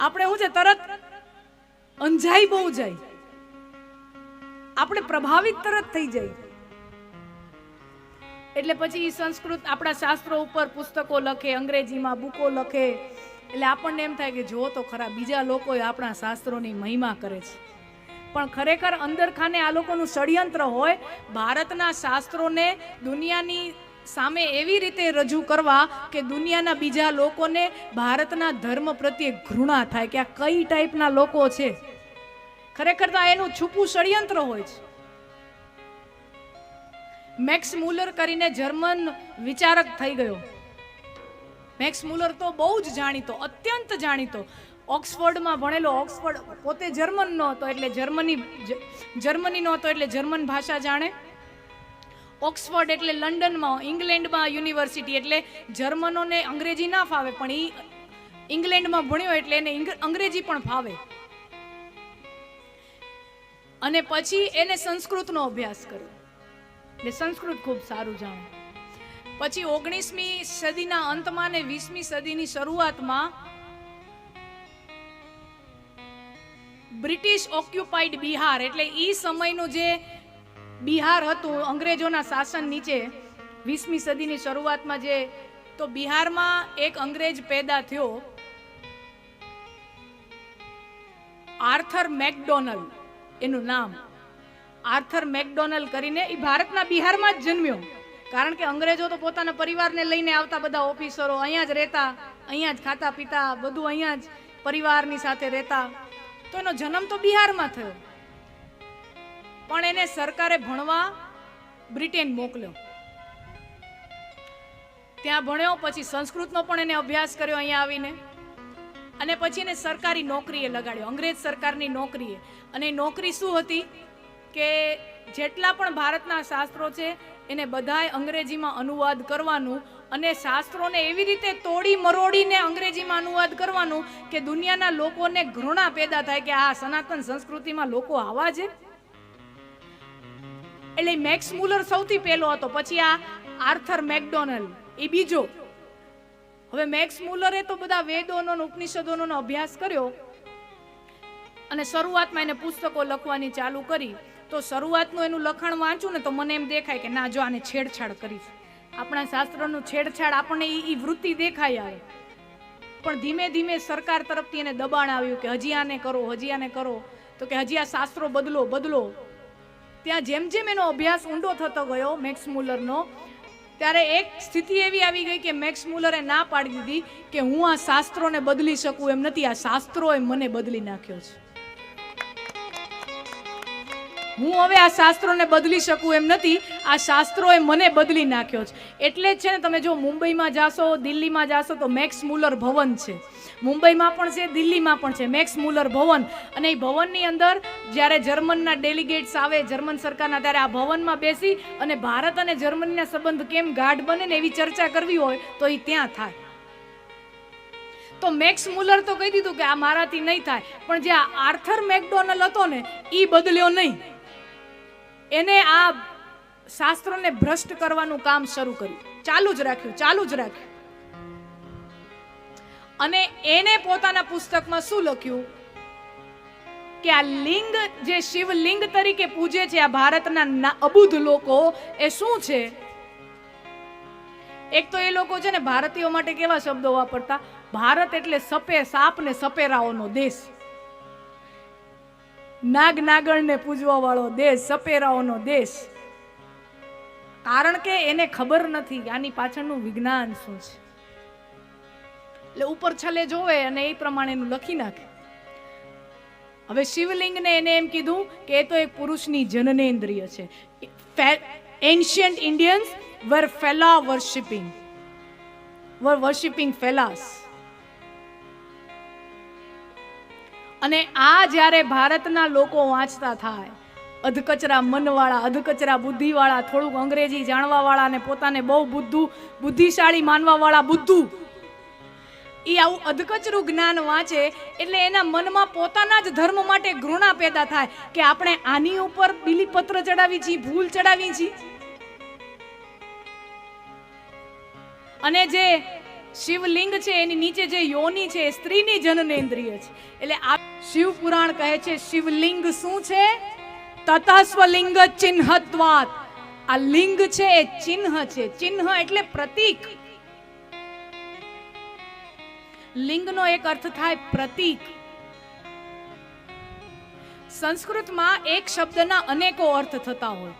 આપણે શું છે તરત અંજાઈ બહુ જાય, આપણે પ્રભાવિત તરત થઈ જાય. એટલે પછી સંસ્કૃત આપણા શાસ્ત્રો ઉપર પુસ્તકો લખે, અંગ્રેજીમાં બુકો લખે, એટલે આપણને એમ થાય કે જો તો ખરા બીજા લોકો આપણા શાસ્ત્રોની મહિમા કરે છે. પણ ખરેખર અંદર ખાને આ લોકોનું ષડયંત્ર હોય ભારતના શાસ્ત્રોને દુનિયાની સામે એવી રીતે રજૂ કરવા કે દુનિયાના બીજા લોકોને ભારતના ધર્મ પ્રત્યે ઘૃણા થાય કે આ કઈ ટાઈપના લોકો છે. ખરેખર તો એનું છુપું ષડયંત્ર હોય છે. મેક્સ મુલર કરીને જર્મન વિચારક થઈ ગયો. મેક્સ મુલર તો બહુ જ જાણીતો, અત્યંત જાણીતો, ઓક્સફોર્ડમાં ભણેલો. ઓક્સફોર્ડ પોતે જર્મન નો હતો એટલે જર્મની નો હતો એટલે જર્મન ભાષા જાણે. ઓક્સફોર્ડ એટલે લંડનમાં, ઇંગ્લેન્ડમાં યુનિવર્સિટી, એટલે જર્મનોને અંગ્રેજી ના ફાવે પણ એ ઇંગ્લેન્ડમાં ભણ્યો એટલે એને અંગ્રેજી પણ ફાવે. અને પછી એને સંસ્કૃતનો અભ્યાસ કર્યો એટલે સંસ્કૃત ખૂબ સારું જાણે. પછી 19મી સદીના અંતમાં ને 20મી સદીની શરૂઆતમાં બ્રિટિશ ઓક્યુપાઈડ બિહાર, એટલે ઈ સમયનું જે બિહાર હતું અંગ્રેજોના શાસન નીચે 20મી સદીની શરૂઆતમાં જે, તો બિહારમાં એક અંગ્રેજ પેદા થયો, આર્થર મેકડોનલ્ડ એનું નામ. આર્થર મેકડોનલ્ડ કરીને એ ભારતના બિહારમાં જ જન્મ્યો. કારણ કે અંગ્રેજો તો પોતાના પરિવારને લઈને આવતા, બધા ઓફિસરો અહીંયા જ રહેતા, અહીંયા જ ખાતા પીતા, બધું અહીંયા જ પરિવારની સાથે રહેતા. તો એનો જન્મ તો બિહારમાં થયો, પણ એને સરકારે ભણવા બ્રિટેન મોકલ્યો. ત્યાં ભણ્યો, પછી સંસ્કૃતનો પણ એને અભ્યાસ કર્યો અહીંયા આવીને, અને પછી એને સરકારી નોકરીએ લગાડ્યો, અંગ્રેજ સરકારની નોકરીએ. અને નોકરી શું હતી કે જેટલા પણ ભારતના શાસ્ત્રો છે એને બધાય અંગ્રેજીમાં અનુવાદ કરવાનું, અને શાસ્ત્રોને એવી રીતે તોડી મરોડીને અંગ્રેજીમાં અનુવાદ કરવાનું કે દુનિયાના લોકોને ઘૃણા પેદા થાય કે આ સનાતન સંસ્કૃતિમાં લોકો આવા છે. એટલે મેક્સ મુલર સૌથી પહેલો હતો, પછી આ આર્થર મેકડોનલ્ડ એ બીજો. હવે મેક્સ મુલરે તો બધા વેદોનો ઉપનિષદોનો અભ્યાસ કર્યો અને શરૂઆતમાં એને પુસ્તકો લખવાની ચાલુ કરી. તો શરૂઆતનું એનું લખાણ વાંચું ને તો મને એમ દેખાય કે ના, જો આને છેડછાડ કરી, આપણા શાસ્ત્રનું છેડછાડ આપણને એ વૃત્તિ દેખાય આવે. પણ ધીમે ધીમે સરકાર તરફથી એને દબાણ આવ્યું કે હજી આને કરો, હજી આને કરો, તો કે હજી આ શાસ્ત્રો બદલો બદલો. ત્યાં જેમ જેમ એનો અભ્યાસ ઊંડો થતો ગયો મેક્સ મુલરનો, ત્યારે એક સ્થિતિ એવી આવી ગઈ કે મેક્સ મુલરે ના પાડી દીધી કે હું આ શાસ્ત્રોને બદલી શકું એમ નથી, આ શાસ્ત્રોએ મને બદલી નાખ્યો છે. હું હવે આ શાસ્ત્રોને બદલી શકું એમ નથી, આ શાસ્ત્રોએ મને બદલી નાખ્યો છે. એટલે જ છે ને, તમે જો મુંબઈમાં જાશો, દિલ્હીમાં જાશો તો મેક્સ મુલર ભવન છે. મુંબઈમાં પણ છે, દિલ્હીમાં પણ છે મેક્સ મુલર ભવન. અને એ ભવનની અંદર જ્યારે જર્મનના ડેલિગેટ્સ આવે જર્મન સરકારના, ત્યારે આ ભવનમાં બેસી અને ભારત અને જર્મનીના સંબંધ કેમ ગાઢ બને ને એવી ચર્ચા કરવી હોય તો એ ત્યાં થાય. તો મેક્સ મુલર તો કહી દીધું કે આ મારાથી નહીં થાય, પણ જે આર્થર મેકડોનલ્ડ હતો ને એ બદલ્યો નહીં. એને આ શાસ્ત્રોને ભ્રષ્ટ કરવાનું કામ શરૂ કર્યું, ચાલુ જ રાખ્યું. અને એને પોતાના પુસ્તકમાં શું લખ્યું કે આ લિંગ જે શિવલિંગ તરીકે પૂજે છે આ ભારતના અબુધ લોકો, એ શું છે? એક તો એ લોકો છે ને ભારતીયો માટે કેવા શબ્દો વાપરતા, ભારત એટલે સાપ ને સપેરાઓનો દેશ, નાગ નાગણને પૂજવા વાળો દેશ, સપેરાઓનો દેશ. કારણ કે એને ખબર નથી આની પાછળનું વિજ્ઞાન શું છે. એટલે ઉપર છલે જોવે અને એ પ્રમાણે એનું લખી નાખે. હવે શિવલિંગને એને એમ કીધું કે એ તો એક પુરુષની જનનેન્દ્રિય છે. Ancient Indians were ફેલા worshipping ફેલાસ. અને આ જ્યારે ભારતના લોકો વાંચતા થાય, અધકચરા મનવાળા, અધકચરા બુદ્ધિવાળા, થોડુંક અંગ્રેજી જાણવાવાળા અને પોતાને બહુ બુદ્ધિશાળી માનવાવાળા બુદ્ધુ, એ આવું અધકચરું જ્ઞાન વાંચે એટલે એના મનમાં પોતાના જ ધર્મ માટે ઘૃણા પેદા થાય કે આપણે આની ઉપર બિલીપત્ર ચડાવી છીએ, ફૂલ ચડાવી છીએ. અને જે શિવલિંગ છે એની નીચે જે યોની છે એ સ્ત્રીની જનનેન્દ્રિય છે. એટલે આ શિવ પુરાણ કહે છે શિવલિંગ શું છે? તતસ્વલિંગ ચિહ્નત્વાત. આ લિંગ છે એ ચિહ્ન છે. ચિહ્ન એટલે પ્રતીક. લિંગનો એક અર્થ થાય પ્રતીક. સંસ્કૃતમાં એક શબ્દના અનેકો અર્થ થતા હોય.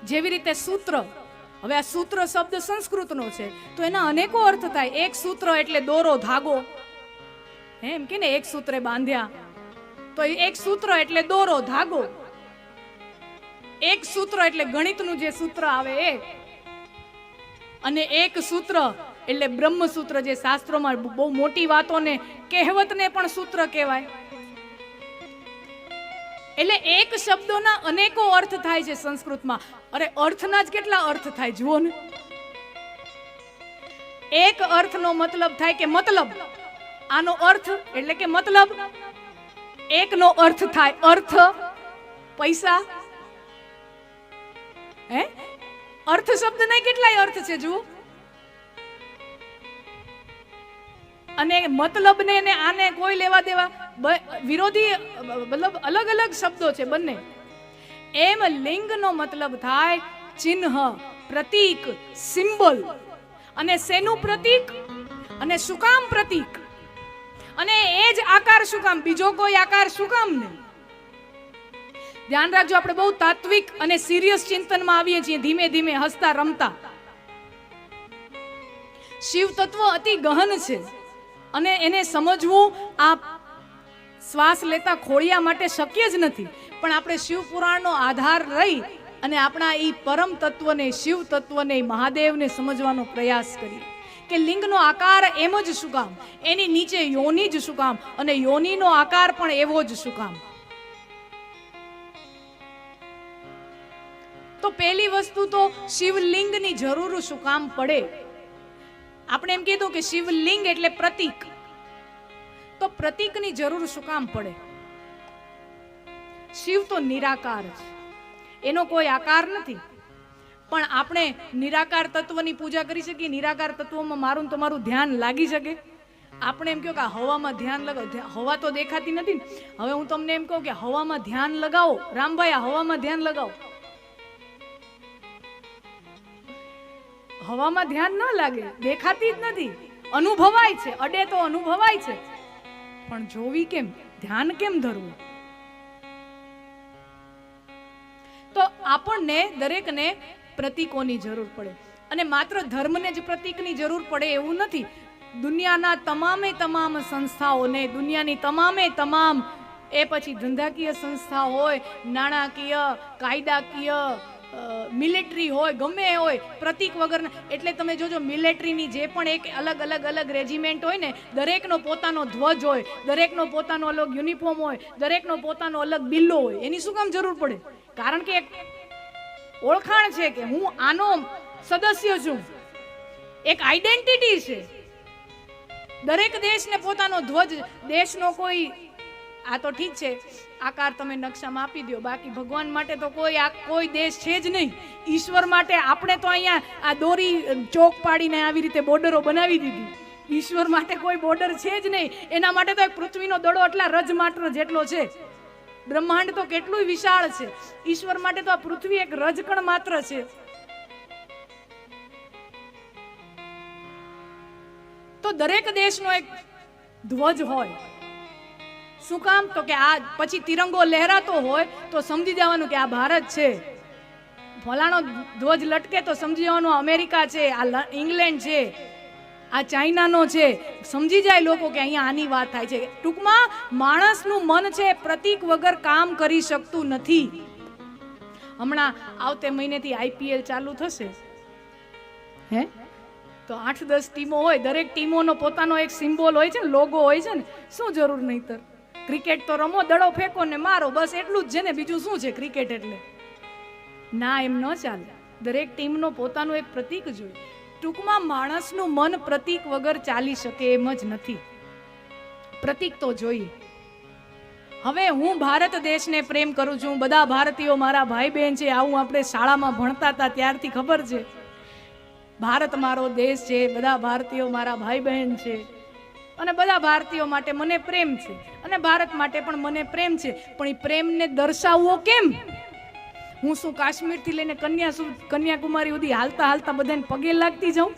જેવી રીતે સૂત્ર. હવે આ સૂત્ર શબ્દ સંસ્કૃતનો છે તો એના અનેકો અર્થ થાય. એક સૂત્ર એટલે દોરો, ધાગો, એમ કે ને એક સૂત્રે બાંધ્યા, તો એક સૂત્ર એટલે દોરો, ધાગો. એક સૂત્ર એટલે ગણિતનું જે સૂત્ર આવે એ, અને એક સૂત્ર એટલે બ્રહ્મસૂત્ર, જે શાસ્ત્રોમાં બહુ મોટી વાતોને કહેવતને પણ સૂત્ર કહેવાય. એટલે એક શબ્દોના અનેકો અર્થ થાય છે સંસ્કૃતમાં. અરે અર્થના જ કેટલા અર્થ થાય જુઓ ને. એક અર્થનો મતલબ થાય કે મતલબ, આનો અર્થ એટલે કે મતલબ. એકનો અર્થ થાય અર્થ, પૈસા. હે, અર્થ શબ્દના કેટલાય અર્થ છે જુઓ. અને મતલબ ને આને કોઈ લેવા દેવા વિરોધી, મતલબ અલગ અલગ શબ્દો છે બંને. એમ લિંગનો મતલબ થાય ચિહ્ન, પ્રતીક, સિમ્બોલ. અને શેનું પ્રતીક અને શું કામ પ્રતીક? અને એ જ આકાર શું કામ? બીજો કોઈ આકાર શું કામ નહીં? ધ્યાન રાખજો, આપણે બહુ તાત્વિક અને સિરિયસ ચિંતનમાં આવીએ છીએ, ધીમે ધીમે હસતા રમતા. શિવ તત્વ અતિ ગહન છે અને એને સમજવું આ શ્વાસ લેતા ખોળિયા માટે શક્ય જ નથી. પણ આપણે શિવ પુરાણનો આધાર રહી અને આપણા એ પરમ તત્વને, શિવ તત્વને, મહાદેવને સમજવાનો પ્રયાસ કરીએ કે લિંગનો આકાર એમ જ શું કામ, એની નીચે યોની જ શું કામ, અને યોનીનો આકાર પણ એવો જ શું કામ. તો પહેલી વસ્તુ તો શિવલિંગની જરૂર શું કામ પડે? આપણે એમ કીધું કે શિવલિંગ એટલે પ્રતીક. તો પ્રતીકની જરૂર શું કામ પડે? શિવ તો નિરાકાર છે, એનો કોઈ આકાર નથી. પણ આપણે નિરાકાર તત્વની પૂજા કરી શકીએ? નિરાકાર તત્વમાં મારું તમારું ધ્યાન લાગી શકે? આપણે એમ કહો કે હવામાં ધ્યાન લગાવો, હવા તો દેખાતી નથી ને. હવે હું તમને એમ કહું કે હવામાં ધ્યાન લગાવો, રામભાઈ આ હવામાં ધ્યાન લગાવો, હવામાં ધ્યાન ન લાગે, દેખાતી જ નથી, અનુભવાય છે, અડે તો અનુભવાય છે, પણ જોવી કેમ, ધ્યાન કેમ ધરવું? તો આપણને દરેકને પ્રતીકોની જરૂર પડે. અને માત્ર ધર્મને જ પ્રતીકની જરૂર પડે એવું નથી. દુનિયાના તમામ સંસ્થાઓને, દુનિયાની તમામ, એ પછી ધંધાકીય સંસ્થા હોય, નાણાકીય, કાયદાકીય, મિલિટરી હોય, ગમે હોય, પ્રતીક વગર. એટલે તમે જોજો મિલિટરીની જે પણ એક અલગ રેજિમેન્ટ હોય ને, દરેકનો પોતાનો ધ્વજ હોય, દરેકનો પોતાનો અલગ યુનિફોર્મ હોય, દરેકનો પોતાનો અલગ બિલ્લો હોય. એની શું કામ જરૂર પડે? કારણ કે એક ઓળખાણ છે કે હું આનો સદસ્ય છું, એક આઈડેન્ટિટી છે. દરેક દેશને પોતાનો ધ્વજ, દેશનો કોઈ, આ તો ઠીક છે આકાર તમે નકશામાં આપી દો, બાકી ભગવાન માટે તો કોઈ દેશ છે જ નહીં. ઈશ્વર માટે આપણે તો અહીંયા આ દોરી ચોક પાડીને આવી રીતે બોર્ડરો બનાવી દીધી. ઈશ્વર માટે કોઈ બોર્ડર છે જ નહીં. એના માટે તો એક પૃથ્વીનો દડો એટલા રજ માત્ર જેટલો છે. બ્રહ્માંડ તો કેટલું વિશાળ છે. ઈશ્વર માટે તો આ પૃથ્વી એક રજકણ માત્ર છે. તો દરેક દેશનો એક ધ્વજ હોય. શું કામ? તો કે આ પછી તિરંગો લહેરાતો હોય તો સમજી જવાનું કે આ ભારત છે. ફલાણો ધ્વજ લટકે તો સમજી જવાનું અમેરિકા છે, આ ઇંગ્લેન્ડ છે, આ ચાઇનાનો છે. સમજી જાય લોકો કે અહીંયા આની વાત થાય છે. ટૂંકમાં માણસનું મન છે પ્રતીક વગર કામ કરી શકતું નથી. હમણાં આવતે મહિનેથી IPL ચાલુ થશે, હે, તો 8-10 ટીમો હોય, દરેક ટીમોનો પોતાનો એક સિમ્બોલ હોય છે ને, લોગો હોય છે ને. શું જરૂર નહીતર? ક્રિકેટ તો રમો, દડો ફેંકો ને મારો, બસ એટલું જ છે ને, બીજું શું છે ક્રિકેટ એટલે? ના, એમ ન ચાલે. દરેક ટીમનો પોતાનું એક પ્રતીક જોઈએ. ટૂંકમાં માણસનું મન પ્રતીક વગર ચાલી શકે એમ જ નથી. પ્રતીક તો જોઈએ. હવે હું ભારત દેશને પ્રેમ કરું છું, બધા ભારતીયો મારા ભાઈ બહેન છે, આવું આપણે શાળામાં ભણતા હતા ત્યારથી ખબર છે. ભારત મારો દેશ છે, બધા ભારતીયો મારા ભાઈ બહેન છે, અને બધા ભારતીયો માટે મને પ્રેમ છે, અને ભારત માટે પણ મને પ્રેમ છે. પણ એ પ્રેમને દર્શાવવો કેમ? હું શું કાશ્મીરથી લઈને કન્યાકુમારી સુધી હાલતા હાલતા બધાને પગે લાગતી જાઉં?